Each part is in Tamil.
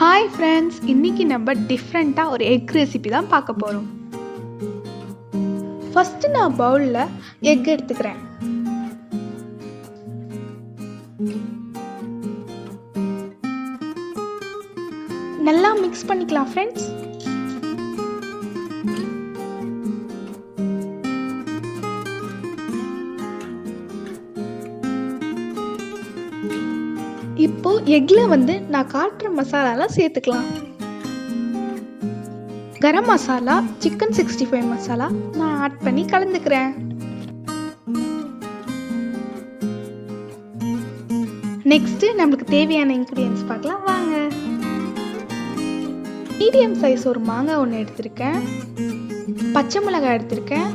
ஹாய் ஃப்ரெண்ட்ஸ், இன்னைக்கு நம்ம டிஃப்ரெண்ட்டாக ஒரு எக் ரெசிபி தான் பார்க்க போகிறோம். ஃபஸ்ட்டு நான் பவுலில் எக் எடுத்துக்கிறேன். நல்லா மிக்ஸ் பண்ணிக்கலாம் ஃப்ரெண்ட்ஸ். இப்போ எக்ல நான் காட்டுற மசாலாலாம் சேர்த்துக்கலாம். கரம் மசாலா, சிக்கன் 65 மசாலா நான் ஆட் பண்ணி கலந்துக்கிறேன். நெக்ஸ்ட் நமக்கு தேவையான இன்கிரிடியன்ஸ் பார்க்கலாம் வாங்க. மீடியம் சைஸ் ஒரு மாங்காய் ஒன்று எடுத்திருக்கேன், பச்சை மிளகாய் எடுத்திருக்கேன்,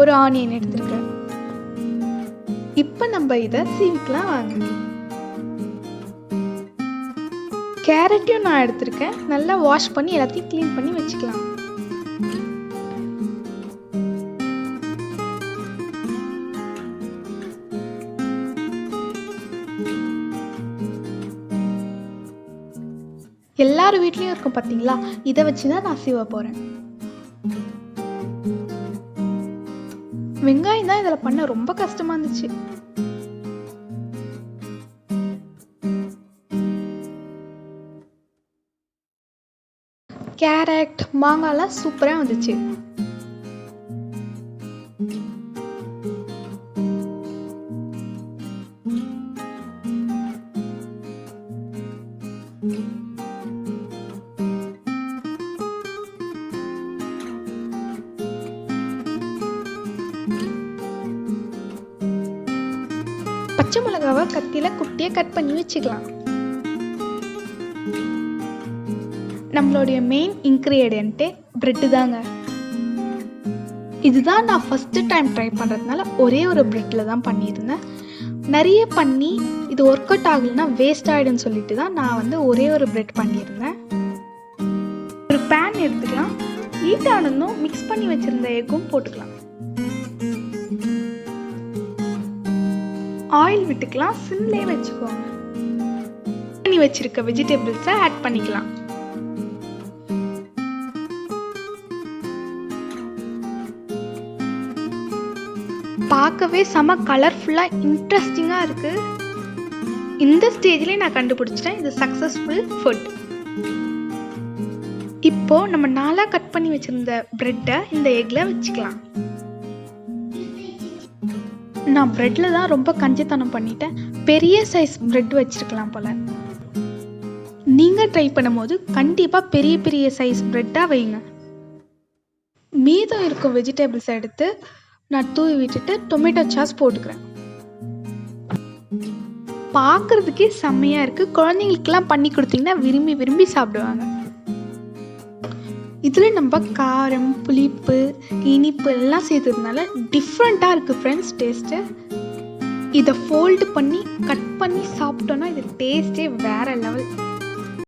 ஒரு ஆனியன் எடுத்திருக்கேன். இப்போ நம்ம இதை சீவிக்கலாம் வாங்க. கேரட்டையும் நான் எடுத்திருக்கேன், நல்லா வாஷ் பண்ணி எல்லாத்தையும் க்ளீன் பண்ணி வச்சுக்கலாம். எல்லாரும் வீட்லயும் இருக்கும் பார்த்தீங்களா, இதை வச்சு தான் நான் சீவ போறேன். வெங்காயம் தான் இதில் பண்ண ரொம்ப கஷ்டமா இருந்துச்சு. கேரட், மாங்காய்லாம் சூப்பராக வந்துச்சு. பச்சை மிளகாவை கத்தியில குட்டியா கட் பண்ணி வச்சுக்கலாம். நம்மளுடைய மெயின் இன்கிரியன்ட்டே பிரெட்டு தாங்க. இதுதான் நான் ஃபர்ஸ்ட் டைம் ட்ரை பண்ணுறதுனால ஒரே ஒரு பிரெட்டில் தான் பண்ணியிருந்தேன். நிறைய பண்ணி இது ஒர்க் அவுட் ஆகலைன்னா வேஸ்ட் ஆகிடுன்னு சொல்லிட்டு தான் நான் ஒரே ஒரு பிரெட் பண்ணியிருந்தேன். ஒரு பேன் எடுத்துக்கலாம். ஹீட் ஆனதும் மிக்ஸ் பண்ணி வச்சுருந்த எக்கும் போட்டுக்கலாம். ஆயில் விட்டுக்கலாம், சிம்லேயே வச்சுக்கோங்க. பண்ணி வச்சிருக்க வெஜிடபிள்ஸை ஆட் பண்ணிக்கலாம். பார்க்கவே செம கலர்ஃபுல்லாக இன்ட்ரெஸ்டிங்காக இருக்கு. இந்த ஸ்டேஜ்லேயே நான் கண்டுபிடிச்சிட்டேன், இது சக்ஸஸ்ஃபுல் ஃபுட். இப்போ நம்ம நாளாக கட் பண்ணி வச்சிருந்த பிரெட்டை இந்த எக்ல வச்சுக்கலாம். நான் பிரெட்ல தான் ரொம்ப கஞ்சித்தனம் பண்ணிட்டேன். பெரிய சைஸ் பிரெட் வச்சிருக்கலாம் போல. நீங்கள் ட்ரை பண்ணும்போது கண்டிப்பாக பெரிய பெரிய சைஸ் பிரெட்டாக வைங்க. மீதம் இருக்கும் வெஜிடபிள்ஸ் எடுத்து நான் தூவி விட்டுட்டு டொமேட்டோ சாஸ் போட்டுக்கிறேன். பார்க்கறதுக்கே செம்மையா இருக்கு. குழந்தைங்களுக்கெல்லாம் பண்ணி கொடுத்தீங்கன்னா விரும்பி விரும்பி சாப்பிடுவாங்க. இதில் நம்ம காரம், புளிப்பு, இனிப்பு எல்லாம் சேர்த்ததுனால டிஃப்ரெண்ட்டாக இருக்குது ஃப்ரெண்ட்ஸ் டேஸ்ட்டு. இதை ஃபோல்டு பண்ணி கட் பண்ணி சாப்பிட்டோன்னா இது டேஸ்ட்டே வேற லெவல்.